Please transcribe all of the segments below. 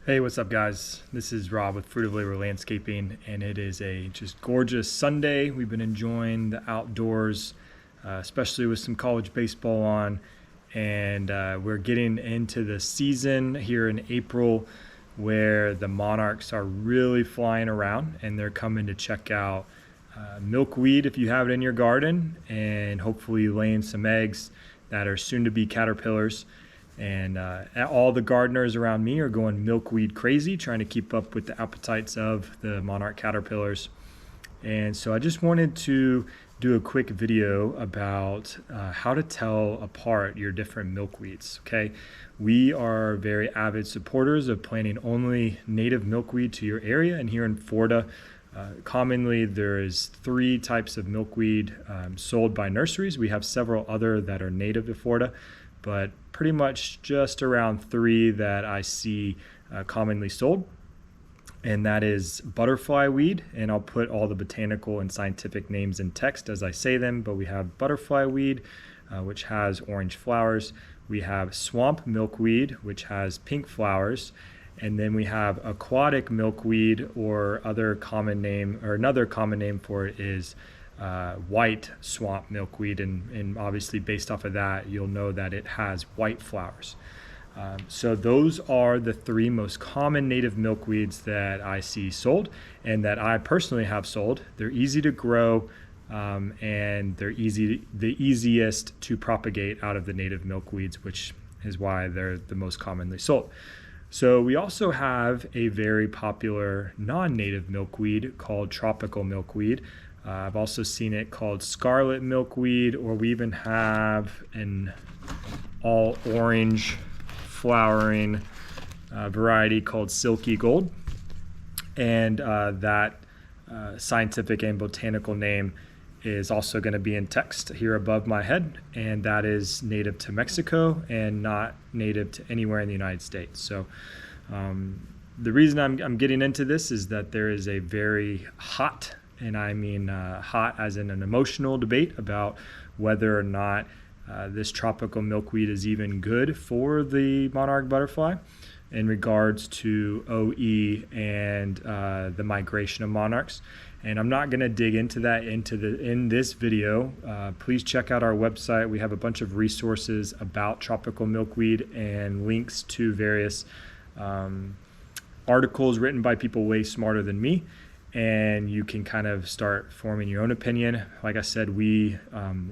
Hey, what's up, guys? This is Rob with Fruit of Labor Landscaping, and it is a just gorgeous Sunday. We've been enjoying the outdoors, especially with some college baseball on, and we're getting into the season here in April where the monarchs are really flying around, and they're coming to check out milkweed if you have it in your garden, and hopefully laying some eggs that are soon to be caterpillars. And all the gardeners around me are going milkweed crazy, trying to keep up with the appetites of the monarch caterpillars. And so I just wanted to do a quick video about how to tell apart your different milkweeds. Okay, we are very avid supporters of planting only native milkweed to your area, and here in Florida, commonly there is 3 types of milkweed sold by nurseries. We have several other that are native to Florida, but pretty much just around 3 that I see commonly sold. And that is butterflyweed, and I'll put all the botanical and scientific names in text as I say them, but we have butterflyweed, which has orange flowers. We have swamp milkweed, which has pink flowers. And then we have aquatic milkweed, or another common name for it is white swamp milkweed, and obviously based off of that you'll know that it has white flowers. So those are the 3 most common native milkweeds that I see sold and that I personally have sold. They're easy to grow, and they're the easiest to propagate out of the native milkweeds, which is why they're the most commonly sold. So we also have a very popular non-native milkweed called tropical milkweed. I've also seen it called Scarlet milkweed, or we even have an all orange flowering variety called Silky Gold. And that scientific and botanical name is also going to be in text here above my head, and that is native to Mexico and not native to anywhere in the United States. So the reason I'm getting into this is that there is a very hot, and I mean hot as in an emotional debate about whether or not this tropical milkweed is even good for the monarch butterfly in regards to OE and the migration of monarchs. And I'm not going to dig into that in this video. Please check out our website. We have a bunch of resources about tropical milkweed and links to various articles written by people way smarter than me, and you can kind of start forming your own opinion. Like I said, we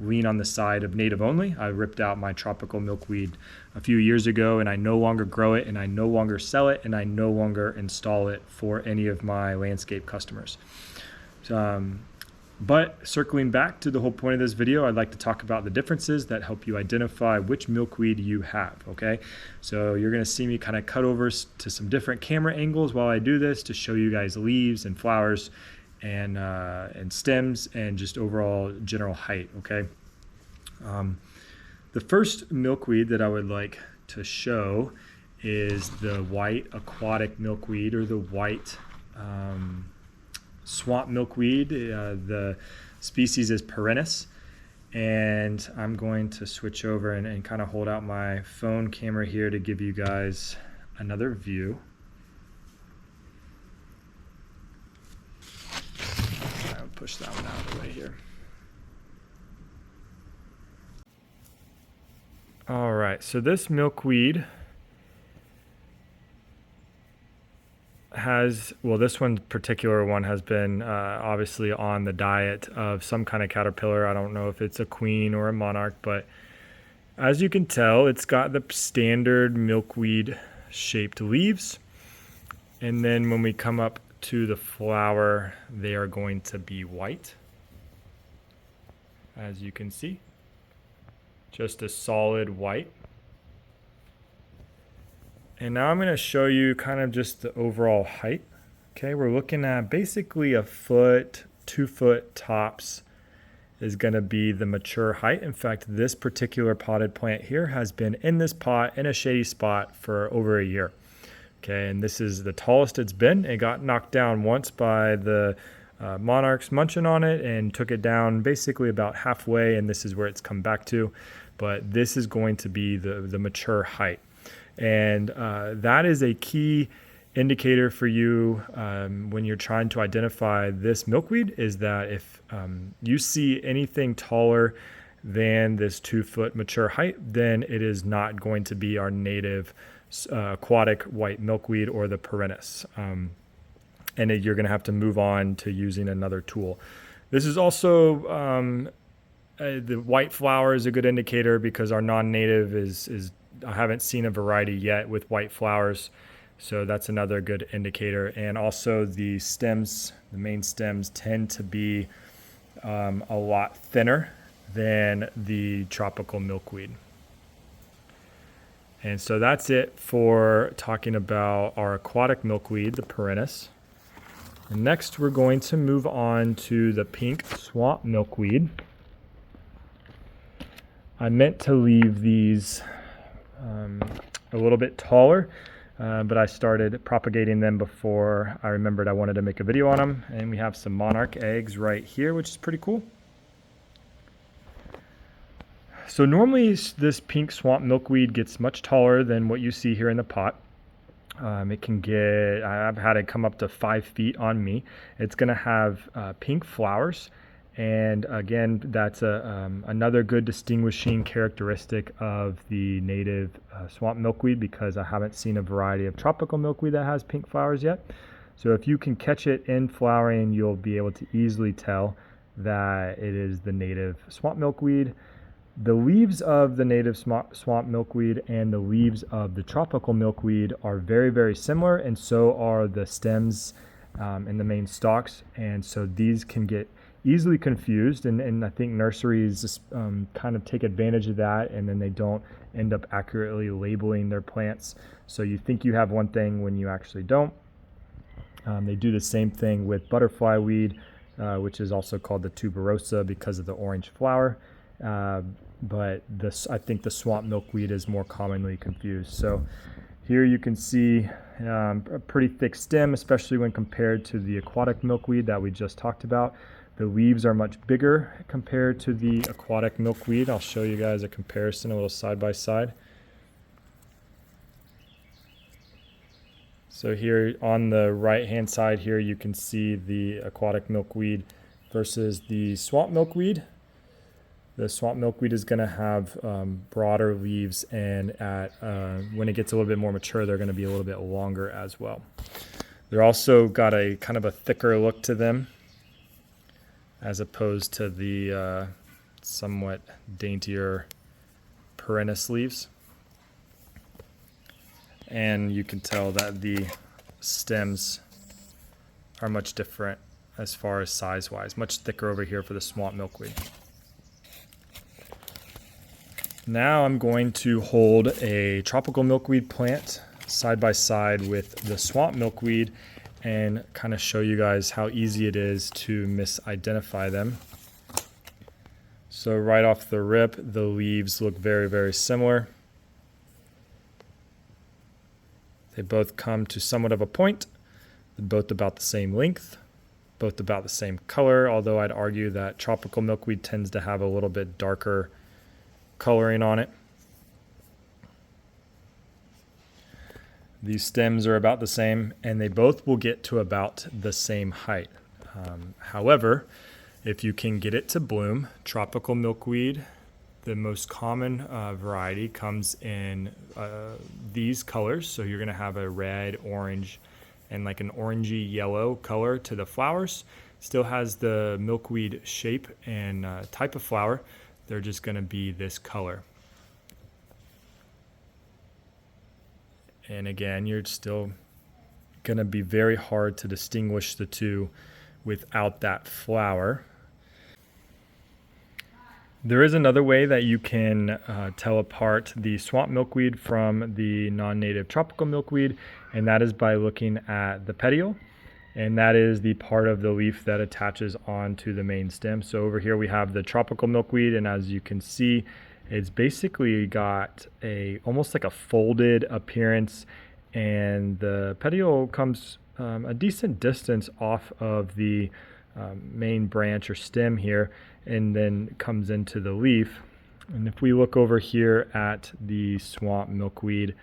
lean on the side of native only. I ripped out my tropical milkweed a few years ago, and I no longer grow it, and I no longer sell it, and I no longer install it for any of my landscape customers. But circling back to the whole point of this video, I'd like to talk about the differences that help you identify which milkweed you have, okay? So you're gonna see me kind of cut over to some different camera angles while I do this to show you guys leaves and flowers and stems and just overall general height, okay? The first milkweed that I would like to show is the white aquatic milkweed, or the white swamp milkweed. The species is perennis, and I'm going to switch over and kind of hold out my phone camera here to give you guys another view. I'll push that one out of the way here. All right, so this milkweed this one particular one has been obviously on the diet of some kind of caterpillar. I don't know if it's a queen or a monarch, but as you can tell, it's got the standard milkweed shaped leaves. And then when we come up to the flower, they are going to be white, as you can see, just a solid white. And now I'm going to show you kind of just the overall height. Okay, we're looking at basically a foot, 2 foot tops is going to be the mature height. In fact, this particular potted plant here has been in this pot in a shady spot for over a year. Okay, and this is the tallest it's been. It got knocked down once by the monarchs munching on it and took it down basically about halfway, and this is where it's come back to. But this is going to be the mature height. And that is a key indicator for you when you're trying to identify this milkweed is that if you see anything taller than this 2-foot mature height, then it is not going to be our native aquatic white milkweed or the perennis. You're going to have to move on to using another tool. This is also the white flower is a good indicator because our non-native is I haven't seen a variety yet with white flowers. So that's another good indicator. And also the stems, the main stems tend to be a lot thinner than the tropical milkweed. And so that's it for talking about our aquatic milkweed, the perennis. And next we're going to move on to the pink swamp milkweed. I meant to leave these a little bit taller, but I started propagating them before I remembered I wanted to make a video on them. And we have some monarch eggs right here, which is pretty cool. So normally this pink swamp milkweed gets much taller than what you see here in the pot. It can get, I've had it come up to 5 feet on me. It's going to have pink flowers. And again, that's another good distinguishing characteristic of the native swamp milkweed, because I haven't seen a variety of tropical milkweed that has pink flowers yet. So if you can catch it in flowering, you'll be able to easily tell that it is the native swamp milkweed. The leaves of the native swamp milkweed and the leaves of the tropical milkweed are very, very similar, and so are the stems and the main stalks. And so these can get easily confused, and I think nurseries kind of take advantage of that, and then they don't end up accurately labeling their plants. So you think you have one thing when you actually don't. They do the same thing with butterflyweed, which is also called the tuberosa because of the orange flower. But I think the swamp milkweed is more commonly confused. So here you can see a pretty thick stem, especially when compared to the aquatic milkweed that we just talked about. The leaves are much bigger compared to the aquatic milkweed. I'll show you guys a comparison, a little side by side. So here on the right hand side here, you can see the aquatic milkweed versus the swamp milkweed. The swamp milkweed is going to have broader leaves, and when it gets a little bit more mature, they're going to be a little bit longer as well. They're also got a kind of a thicker look to them, as opposed to the somewhat daintier perennis leaves. And you can tell that the stems are much different as far as size-wise, much thicker over here for the swamp milkweed. Now I'm going to hold a tropical milkweed plant side by side with the swamp milkweed and kind of show you guys how easy it is to misidentify them. So right off the rip, the leaves look very, very similar. They both come to somewhat of a point. They're both about the same length, both about the same color, although I'd argue that tropical milkweed tends to have a little bit darker coloring on it. These stems are about the same, and they both will get to about the same height. However, if you can get it to bloom, tropical milkweed, the most common variety, comes in these colors. So you're going to have a red, orange, and like an orangey yellow color to the flowers. Still has the milkweed shape and type of flower. They're just going to be this color. And again, you're still going to be very hard to distinguish the two without that flower. There is another way that you can tell apart the swamp milkweed from the non-native tropical milkweed, and that is by looking at the petiole. And that is the part of the leaf that attaches onto the main stem. So over here we have the tropical milkweed, and as you can see, it's basically got almost like a folded appearance, and the petiole comes a decent distance off of the main branch or stem here, and then comes into the leaf. And if we look over here at the swamp milkweed,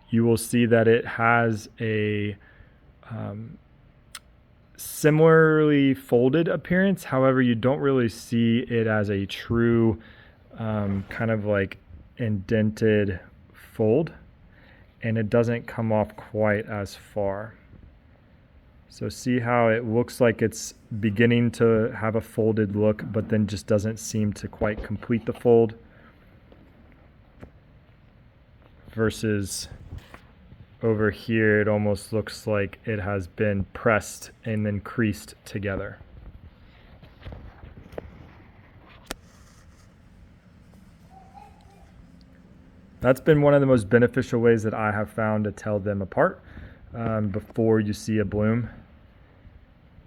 you will see that it has a similarly folded appearance. However, you don't really see it as a true kind of like indented fold, and it doesn't come off quite as far. So see how it looks like it's beginning to have a folded look, but then just doesn't seem to quite complete the fold, versus over here it almost looks like it has been pressed and then creased together. That's been one of the most beneficial ways that I have found to tell them apart before you see a bloom.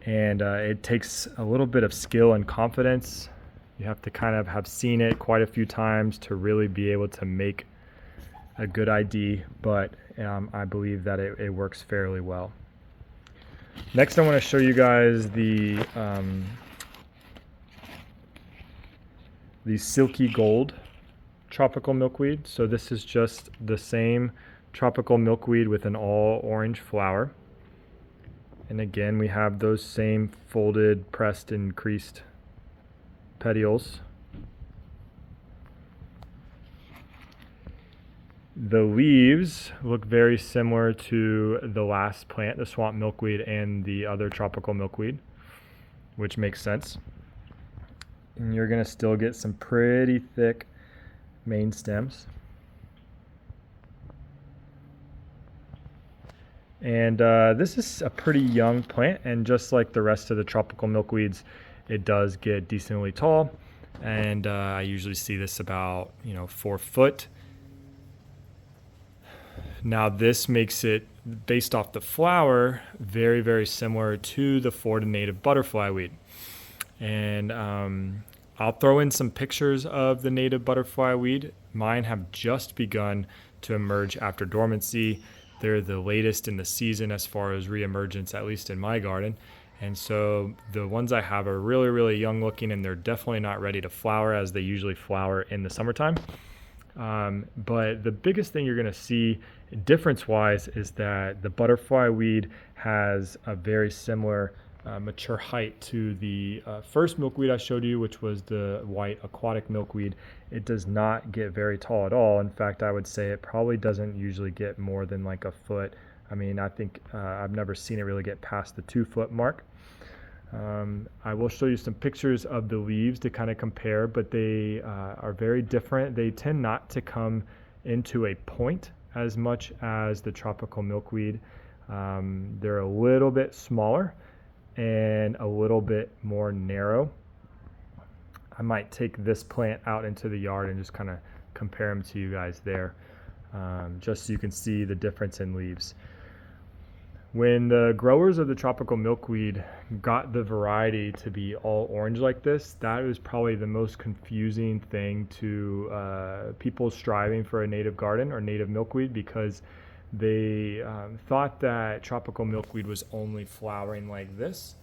And it takes a little bit of skill and confidence. You have to kind of have seen it quite a few times to really be able to make a good ID, but I believe that it works fairly well. Next, I want to show you guys the Silky Gold tropical milkweed. So this is just the same tropical milkweed with an all orange flower. And again, we have those same folded, pressed, and creased petioles. The leaves look very similar to the last plant, the swamp milkweed and the other tropical milkweed, which makes sense. And you're going to still get some pretty thick main stems. And this is a pretty young plant, and just like the rest of the tropical milkweeds, it does get decently tall. And I usually see this about 4 foot. Now this makes it, based off the flower, very, very similar to the Florida native butterflyweed. And I'll throw in some pictures of the native butterflyweed. Mine have just begun to emerge after dormancy. They're the latest in the season as far as reemergence, at least in my garden. And so the ones I have are really, really young looking, and they're definitely not ready to flower as they usually flower in the summertime. But the biggest thing you're going to see difference-wise is that the butterflyweed has a very similar mature height to the first milkweed I showed you, which was the white aquatic milkweed. It does not get very tall at all. In fact, I would say it probably doesn't usually get more than like a foot. I mean, I think I've never seen it really get past the 2 foot mark. I will show you some pictures of the leaves to kind of compare, but they are very different. They tend not to come into a point as much as the tropical milkweed. They're a little bit smaller and a little bit more narrow. I might take this plant out into the yard and just kind of compare them to you guys there, just so you can see the difference in leaves. When the growers of the tropical milkweed got the variety to be all orange like this, that was probably the most confusing thing to people striving for a native garden or native milkweed, because they thought that tropical milkweed was only flowering like this,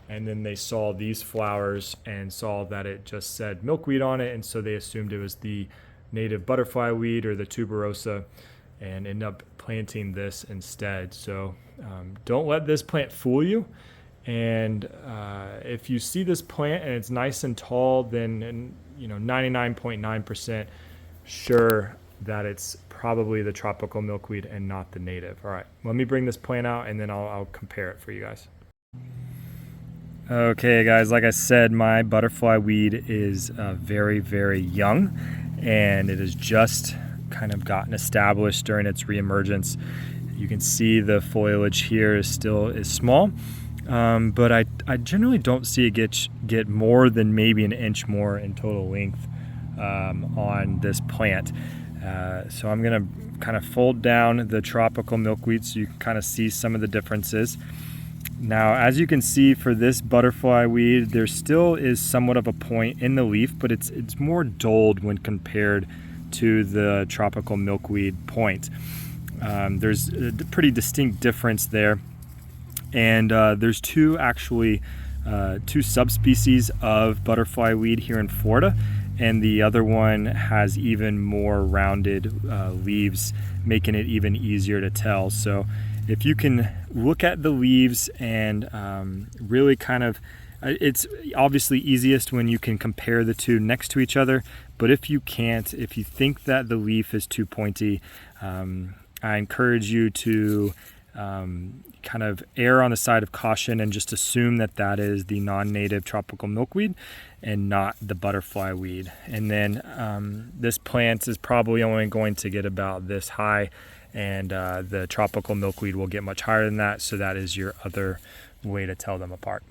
and then they saw these flowers and saw that it just said milkweed on it, and so they assumed it was the native butterflyweed or the tuberosa, and ended up planting this instead. So don't let this plant fool you. And if you see this plant and it's nice and tall, then 99.9% sure that it's probably the tropical milkweed and not the native. All right, let me bring this plant out and then I'll compare it for you guys. Okay guys, like I said, my butterflyweed is very, very young, and it has just kind of gotten established during its reemergence. You can see the foliage here is small, but I generally don't see it get more than maybe an inch more in total length on this plant. So I'm gonna kind of fold down the tropical milkweed so you can kind of see some of the differences. Now, as you can see for this butterflyweed, there still is somewhat of a point in the leaf, but it's more dulled when compared to the tropical milkweed point. There's a pretty distinct difference there, and there's two subspecies of butterflyweed here in Florida, and the other one has even more rounded leaves making it even easier to tell. So if you can look at the leaves and really kind of, it's obviously easiest when you can compare the two next to each other, but if you can't, if you think that the leaf is too pointy, I encourage you to kind of err on the side of caution and just assume that that is the non-native tropical milkweed and not the butterflyweed. And then this plant is probably only going to get about this high, and the tropical milkweed will get much higher than that. So that is your other way to tell them apart.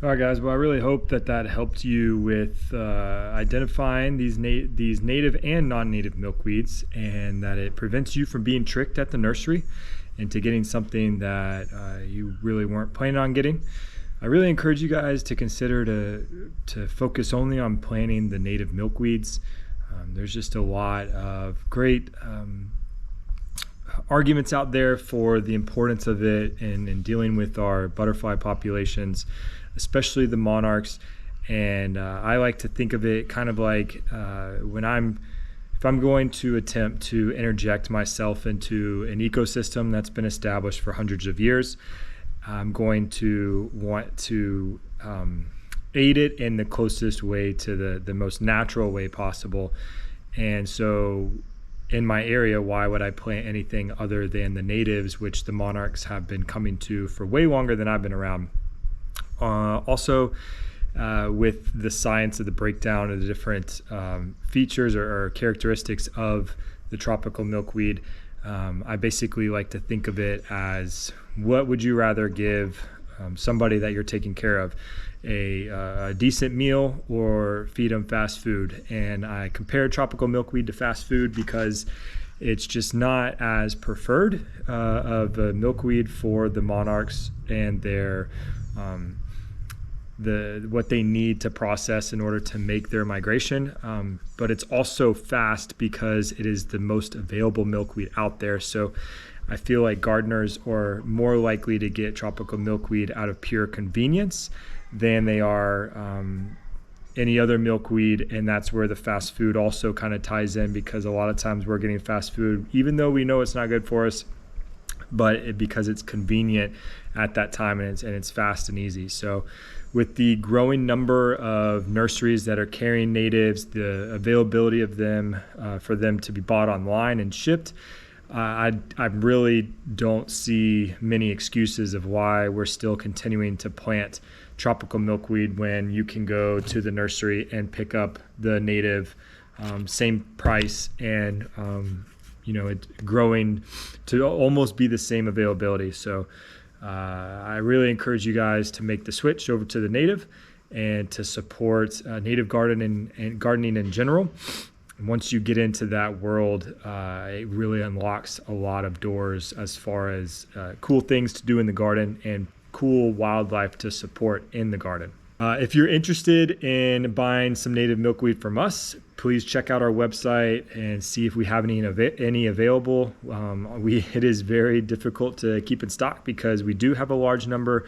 All right, guys. Well, I really hope that that helped you with identifying these native and non-native milkweeds, and that it prevents you from being tricked at the nursery into getting something that you really weren't planning on getting. I really encourage you guys to consider to focus only on planting the native milkweeds. There's just a lot of great arguments out there for the importance of it in dealing with our butterfly populations, especially the monarchs. And I like to think of it kind of like if I'm going to attempt to interject myself into an ecosystem that's been established for hundreds of years, I'm going to want to aid it in the closest way to the most natural way possible. And so in my area, why would I plant anything other than the natives, which the monarchs have been coming to for way longer than I've been around? Also, with the science of the breakdown of the different features or characteristics of the tropical milkweed, I basically like to think of it as, what would you rather give somebody that you're taking care of? A decent meal or feed them fast food? And I compare tropical milkweed to fast food because it's just not as preferred of a milkweed for the monarchs and their what they need to process in order to make their migration, but it's also fast because it is the most available milkweed out there. So I feel like gardeners are more likely to get tropical milkweed out of pure convenience than they are any other milkweed. And that's where the fast food also kind of ties in, because a lot of times we're getting fast food even though we know it's not good for us, but because it's convenient at that time and it's fast and easy. So with the growing number of nurseries that are carrying natives, the availability of them for them to be bought online and shipped, I really don't see many excuses of why we're still continuing to plant tropical milkweed when you can go to the nursery and pick up the native, same price, and it's growing to almost be the same availability. So I really encourage you guys to make the switch over to the native and to support native gardening and gardening in general. And once you get into that world, it really unlocks a lot of doors as far as cool things to do in the garden and cool wildlife to support in the garden. If you're interested in buying some native milkweed from us, please check out our website and see if we have any available. It is very difficult to keep in stock because we do have a large number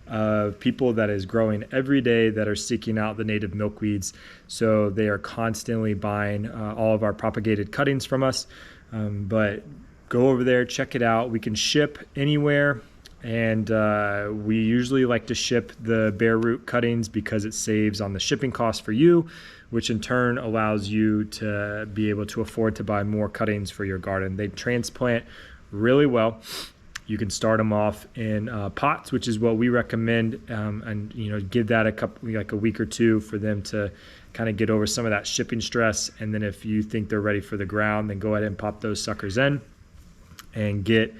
of people that is growing every day that are seeking out the native milkweeds. So they are constantly buying all of our propagated cuttings from us. But go over there, check it out. We can ship anywhere. And we usually like to ship the bare root cuttings because it saves on the shipping cost for you, which in turn allows you to be able to afford to buy more cuttings for your garden. They transplant really well. You can start them off in pots, which is what we recommend, and give that a week or two for them to kind of get over some of that shipping stress. And then if you think they're ready for the ground, then go ahead and pop those suckers in and get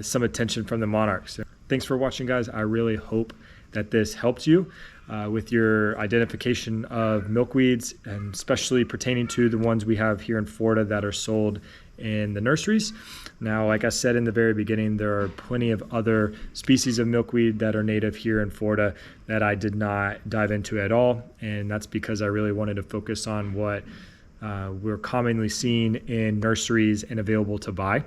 some attention from the monarchs. So thanks for watching, guys. I really hope that this helped you with your identification of milkweeds, and especially pertaining to the ones we have here in Florida that are sold in the nurseries. Now, like I said in the very beginning, there are plenty of other species of milkweed that are native here in Florida that I did not dive into at all, and that's because I really wanted to focus on what we're commonly seeing in nurseries and available to buy.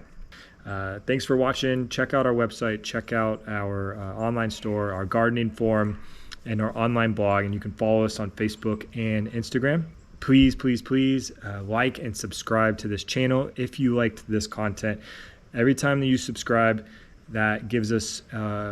Thanks for watching. Check out our website, check out our online store, our gardening forum, and our online blog, and you can follow us on Facebook and Instagram. Please, please, please like and subscribe to this channel if you liked this content. Every time that you subscribe, that gives us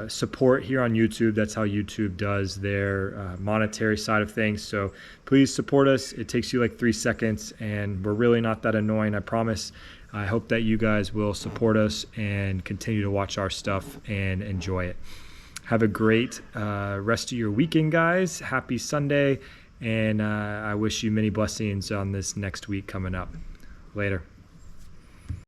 support here on YouTube. That's how YouTube does their monetary side of things. So please support us. It takes you like 3 seconds, and we're really not that annoying, I promise. I hope that you guys will support us and continue to watch our stuff and enjoy it. Have a great rest of your weekend, guys. Happy Sunday, and I wish you many blessings on this next week coming up. Later.